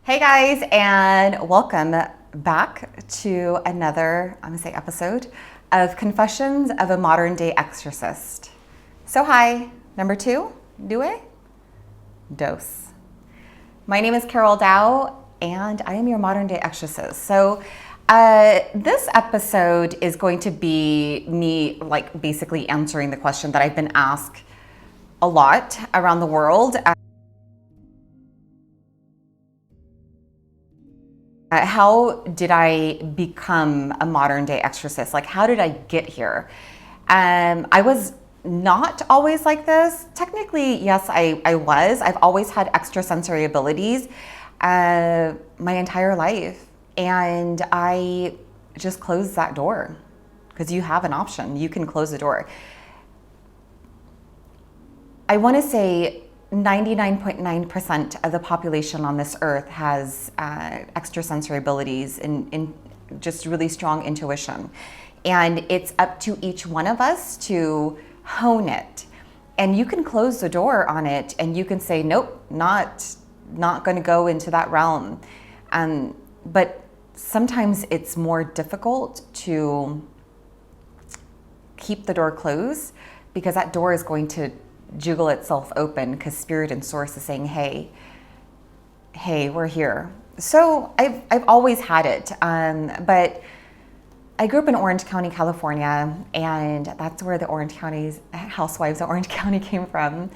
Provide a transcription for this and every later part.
Hey guys, and welcome back to another, I'm gonna say episode of Confessions of a Modern Day Exorcist. So hi, number 2, dos. My name is Shaman Dao, and I am your modern day exorcist. So this episode is going to be me basically answering the question that I've been asked a lot around the world. How did I become a modern day exorcist? How did I get here? I was not always like this. Technically, yes, I was. I've always had extrasensory abilities my entire life. And I just closed that door because you have an option. You can close the door. I want to say 99.9% of the population on this earth has extrasensory abilities and just really strong intuition. And it's up to each one of us to hone it. And you can close the door on it and you can say, nope, not going to go into that realm. But sometimes it's more difficult to keep the door closed because that door is going to jiggle itself open because spirit and source is saying, hey, we're here. So I've always had it, but I grew up in Orange County, California, and that's where the Orange County's housewives of Orange County came from.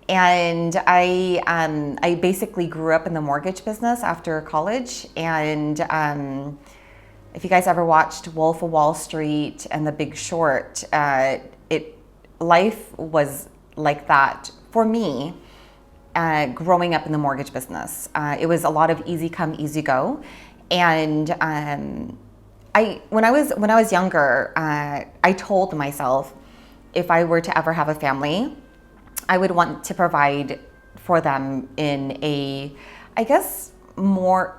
And I basically grew up in the mortgage business after college. And if you guys ever watched Wolf of Wall Street and The Big Short, life was like that for me growing up in the mortgage business. It was a lot of easy come, easy go. And when I was younger, I told myself if I were to ever have a family, I would want to provide for them in a more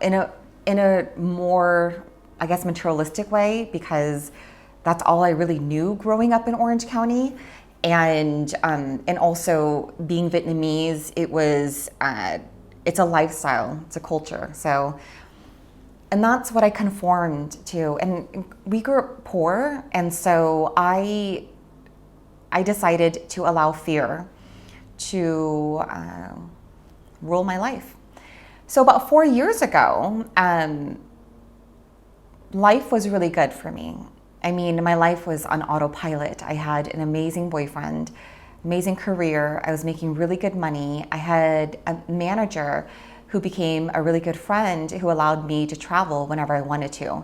materialistic way, because that's all I really knew growing up in Orange County. And also being Vietnamese, it's a lifestyle, it's a culture. So, and that's what I conformed to. And we grew up poor, and so I decided to allow fear to rule my life. So about 4 years ago, life was really good for me. I mean, my life was on autopilot. I had an amazing boyfriend, amazing career. I was making really good money. I had a manager who became a really good friend who allowed me to travel whenever I wanted to,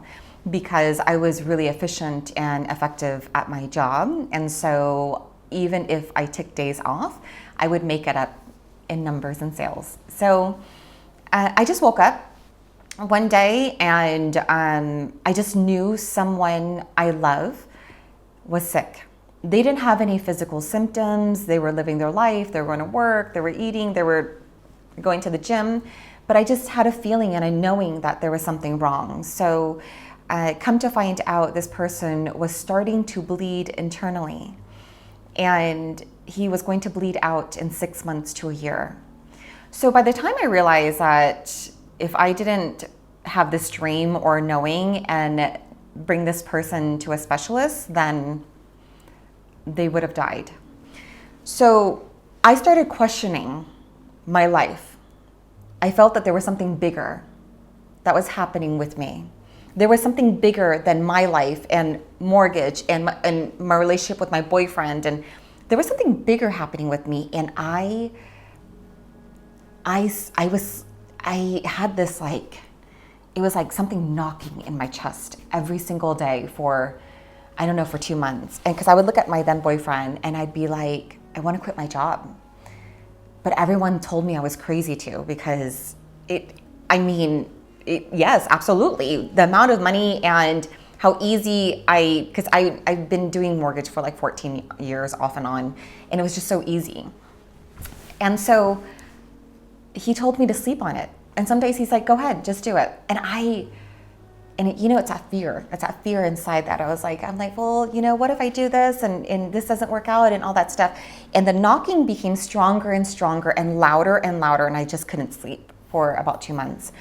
because I was really efficient and effective at my job. And so even if I took days off, I would make it up in numbers and sales. So I just woke up one day and I just knew someone I love was sick. They didn't have any physical symptoms. They were living their life. They were going to work. They were eating. They were going to the gym. But I just had a feeling and a knowing that there was something wrong. So come to find out, this person was starting to bleed internally. And he was going to bleed out in 6 months to a year. So by the time I realized that if I didn't have this dream or knowing and bring this person to a specialist, then they would have died. So I started questioning my life. I felt that there was something bigger that was happening with me. There was something bigger than my life and mortgage and my relationship with my boyfriend. And there was something bigger happening with me. And I had this it was like something knocking in my chest every single day for 2 months. And because I would look at my then boyfriend and I'd be like, I want to quit my job. But everyone told me I was crazy too, because yes, absolutely. The amount of money and how easy because I've been doing mortgage for 14 years off and on, and it was just so easy. And so he told me to sleep on it. And some days he's like, go ahead, just do it. And it's that fear. It's that fear inside that I'm like, well, what if I do this and this doesn't work out and all that stuff. And the knocking became stronger and stronger and louder, and I just couldn't sleep for about 2 months.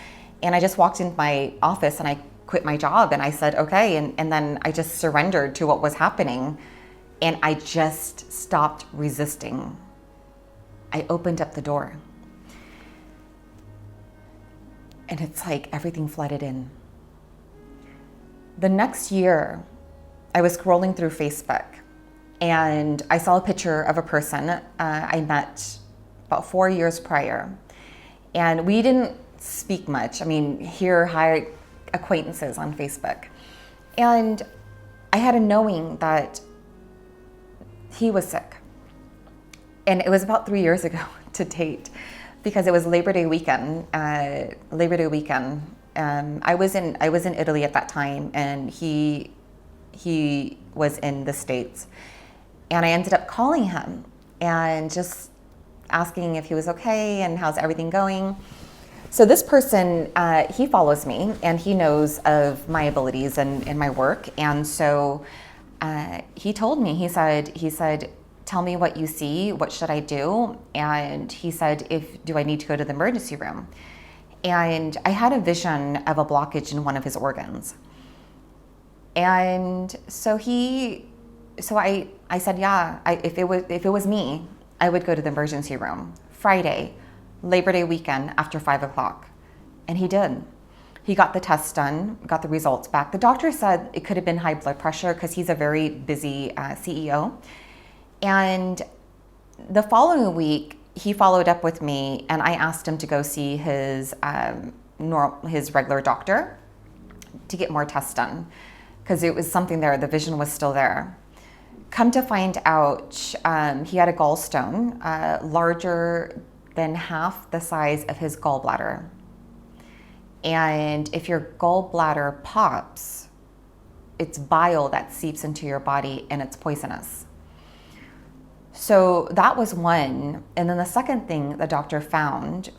And I just walked into my office and I quit my job and I said, okay. And then I just surrendered to what was happening. And I just stopped resisting. I opened up the door. And it's like everything flooded in. The next year, I was scrolling through Facebook and I saw a picture of a person I met about 4 years prior. And we didn't speak much. I mean, here, hi, acquaintances on Facebook. And I had a knowing that he was sick. And it was about 3 years ago to date, because it was Labor Day weekend. I was in Italy at that time, and he was in the States. And I ended up calling him and just asking if he was okay and how's everything going. So this person, he follows me and he knows of my abilities and my work. And so he told me, he said, tell me what you see, what should I do? And he said, do I need to go to the emergency room? And I had a vision of a blockage in one of his organs. And so I said, yeah, if it was me, I would go to the emergency room Friday, Labor Day weekend after 5 o'clock. And he did. He got the test done, got the results back. The doctor said it could have been high blood pressure because he's a very busy CEO. And the following week, he followed up with me and I asked him to go see his regular doctor to get more tests done because it was something there, the vision was still there. Come to find out, he had a gallstone larger than half the size of his gallbladder. And if your gallbladder pops, it's bile that seeps into your body and it's poisonous. So that was one. And then the second thing the doctor found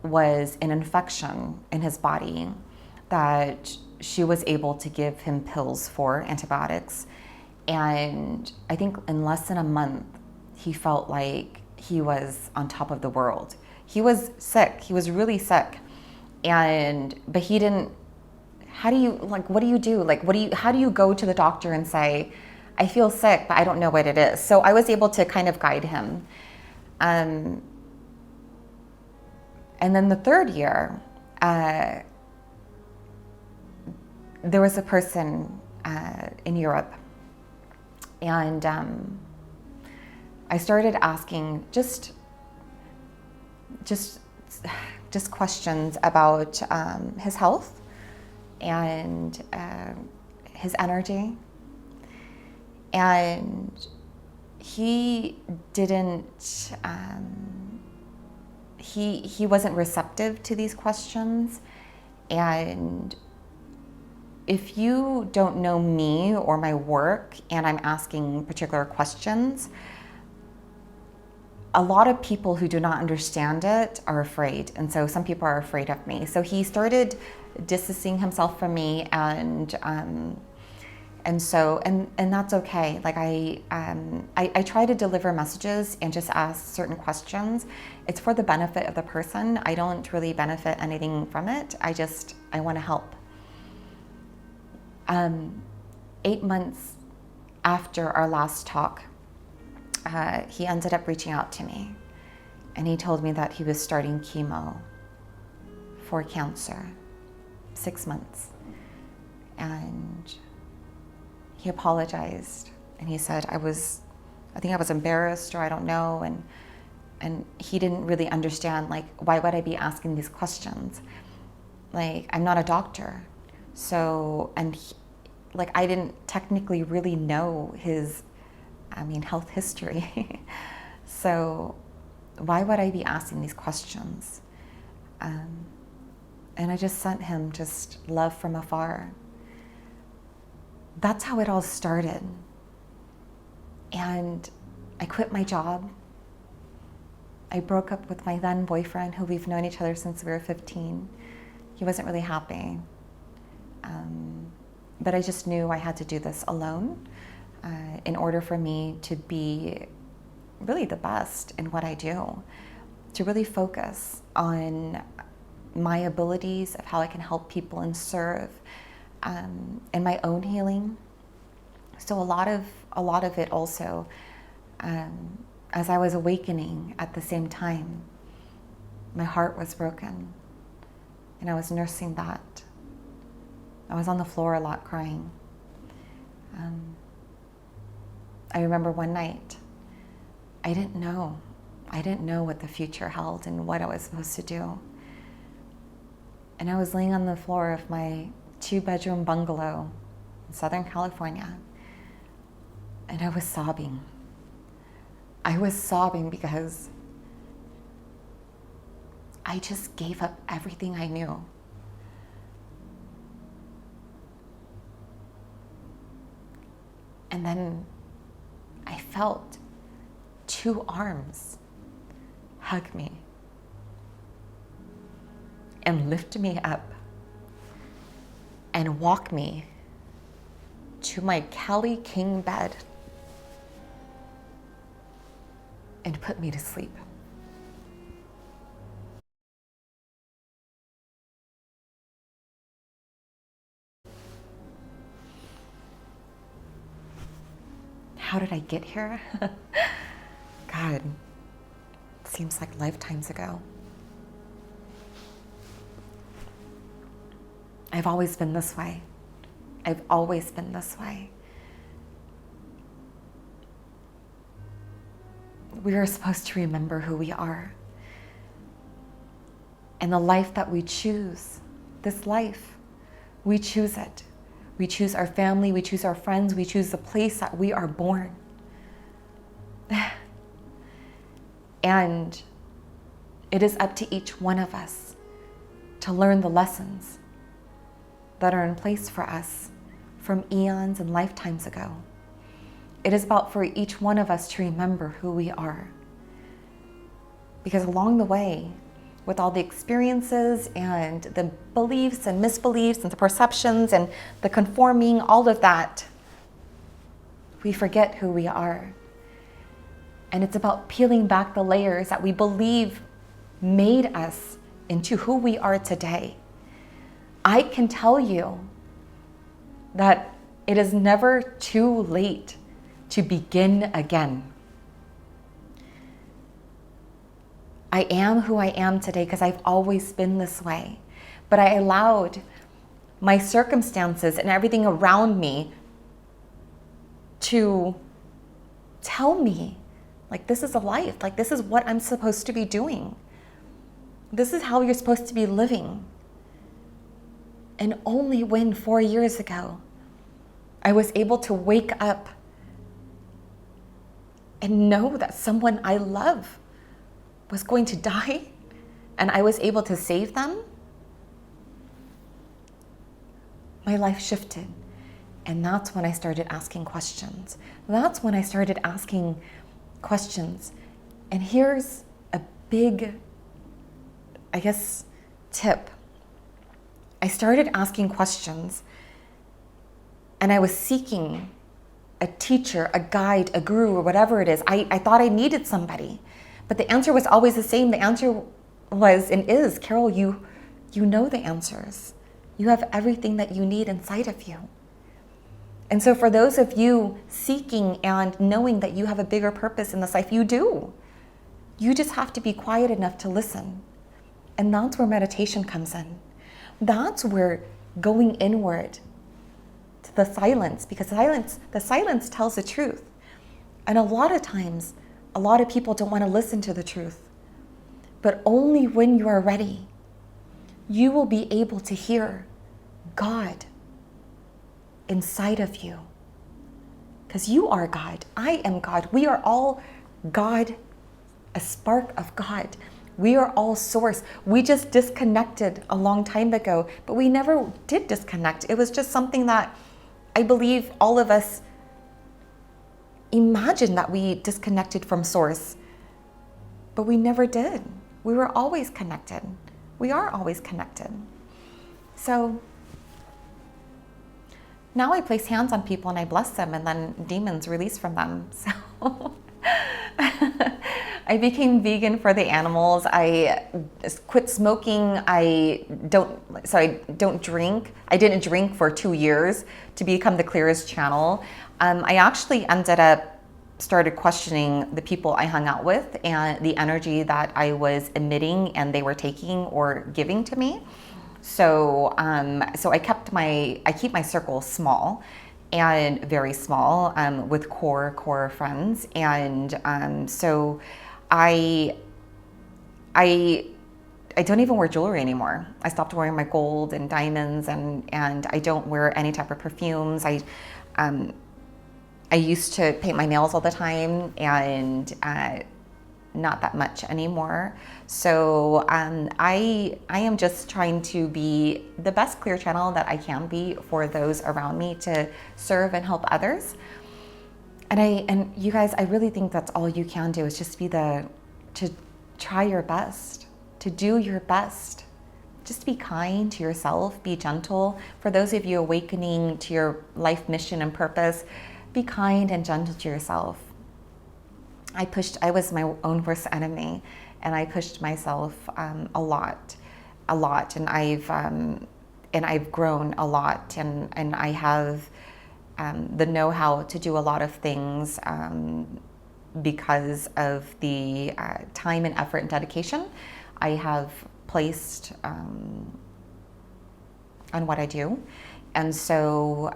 was an infection in his body that she was able to give him pills for, antibiotics. And I think in less than a month, he felt like he was on top of the world. He was sick. He was really sick. But he didn't, what do you do? How do you go to the doctor and say, I feel sick, but I don't know what it is? So I was able to kind of guide him. And then the third year, there was a person in Europe. And I started asking just questions about his health and his energy. And he didn't, he wasn't receptive to these questions. And if you don't know me or my work and I'm asking particular questions, a lot of people who do not understand it are afraid. And so some people are afraid of me. So he started distancing himself from me and that's okay. Like I try to deliver messages and just ask certain questions. It's for the benefit of the person. I don't really benefit anything from it. I want to help. 8 months after our last talk, he ended up reaching out to me and he told me that he was starting chemo for cancer, 6 months. And he apologized and he said, I think I was embarrassed or I don't know. And he didn't really understand, like, why would I be asking these questions? Like, I'm not a doctor. So, I didn't technically really know his, health history. So why would I be asking these questions? And I just sent him just love from afar. That's how it all started. And I quit my job. I broke up with my then boyfriend, who we've known each other since we were 15. He wasn't really happy. But I just knew I had to do this alone in order for me to be really the best in what I do, to really focus on my abilities, of how I can help people and serve, and my own healing. So a lot of it also, as I was awakening at the same time, my heart was broken, and I was nursing that. I was on the floor a lot crying. I remember one night, I didn't know what the future held and what I was supposed to do. And I was laying on the floor of my 2-bedroom bungalow in Southern California, and I was sobbing. I was sobbing because I just gave up everything I knew. And then I felt 2 arms hug me and lift me up and walk me to my Cali King bed and put me to sleep. How did I get here? God, seems like lifetimes ago. I've always been this way. I've always been this way. We are supposed to remember who we are. And the life that we choose, this life, we choose it. We choose our family, we choose our friends, we choose the place that we are born. And it is up to each one of us to learn the lessons that are in place for us from eons and lifetimes ago. It is about for each one of us to remember who we are. Because along the way, with all the experiences and the beliefs and misbeliefs and the perceptions and the conforming, all of that, we forget who we are. And it's about peeling back the layers that we believe made us into who we are today. I can tell you that it is never too late to begin again. I am who I am today because I've always been this way. But I allowed my circumstances and everything around me to tell me, like, this is a life. Like, this is what I'm supposed to be doing. This is how you're supposed to be living. And only when 4 years ago, I was able to wake up and know that someone I love was going to die, and I was able to save them, my life shifted. And that's when I started asking questions. That's when I started asking questions. And here's a big, I guess, tip. I started asking questions, and I was seeking a teacher, a guide, a guru, or whatever it is. I thought I needed somebody. But the answer was always the same. The answer was and is, Carol, you know the answers. You have everything that you need inside of you. And so for those of you seeking and knowing that you have a bigger purpose in this life, you do. You just have to be quiet enough to listen. And that's where meditation comes in. That's where going inward to the silence, because the silence tells the truth. And a lot of times, a lot of people don't want to listen to the truth. But only when you are ready, you will be able to hear God inside of you. Because you are God. I am God. We are all God, a spark of God. We are all source. We just disconnected a long time ago, but we never did disconnect. It was just something that I believe all of us imagined, that we disconnected from source, but we never did. We were always connected. We are always connected. So now I place hands on people and I bless them, and then demons release from them. So I I became vegan for the animals. I quit smoking. I don't drink. I didn't drink for 2 years to become the clearest channel. I actually ended up started questioning the people I hung out with and the energy that I was emitting and they were taking or giving to me. So I keep my circle small and very small, with core friends. And so I don't even wear jewelry anymore. I stopped wearing my gold and diamonds, and I don't wear any type of perfumes. I used to paint my nails all the time, and not that much anymore. So I am just trying to be the best clear channel that I can be for those around me to serve and help others. And you guys, I really think that's all you can do is just to try your best, to do your best. Just be kind to yourself, be gentle. For those of you awakening to your life mission and purpose, be kind and gentle to yourself. I was my own worst enemy, and I pushed myself a lot, and I've grown a lot, and I have the know-how to do a lot of things because of the time and effort and dedication I have placed on what I do. And so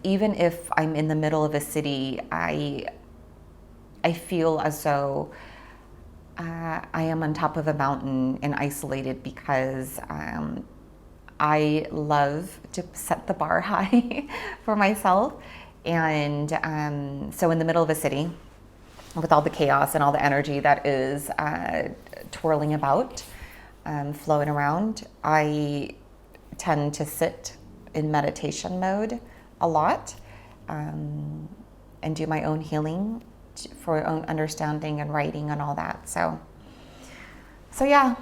even if I'm in the middle of a city, I feel as though I am on top of a mountain and isolated, because I love to set the bar high for myself. And so in the middle of a city, with all the chaos and all the energy that is twirling about, flowing around, I tend to sit in meditation mode a lot, and do my own healing for own understanding and writing and all that. So yeah,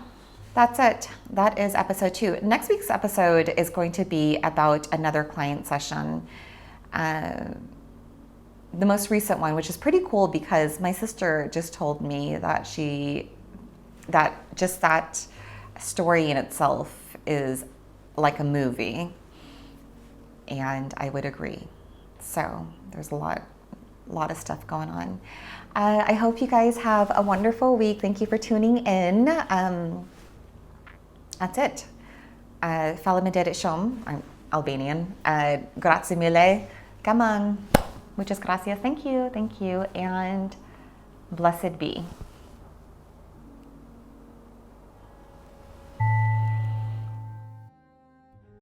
that's it. That is episode 2. Next week's episode is going to be about another client session. The most recent one, which is pretty cool because my sister just told me that that story in itself is like a movie. And I would agree. So there's a lot of stuff going on. I hope you guys have a wonderful week. Thank you for tuning in. That's it. Fala me derit shom. I'm Albanian. Grazie mille. Gamang. Muchas gracias. Thank you. And blessed be.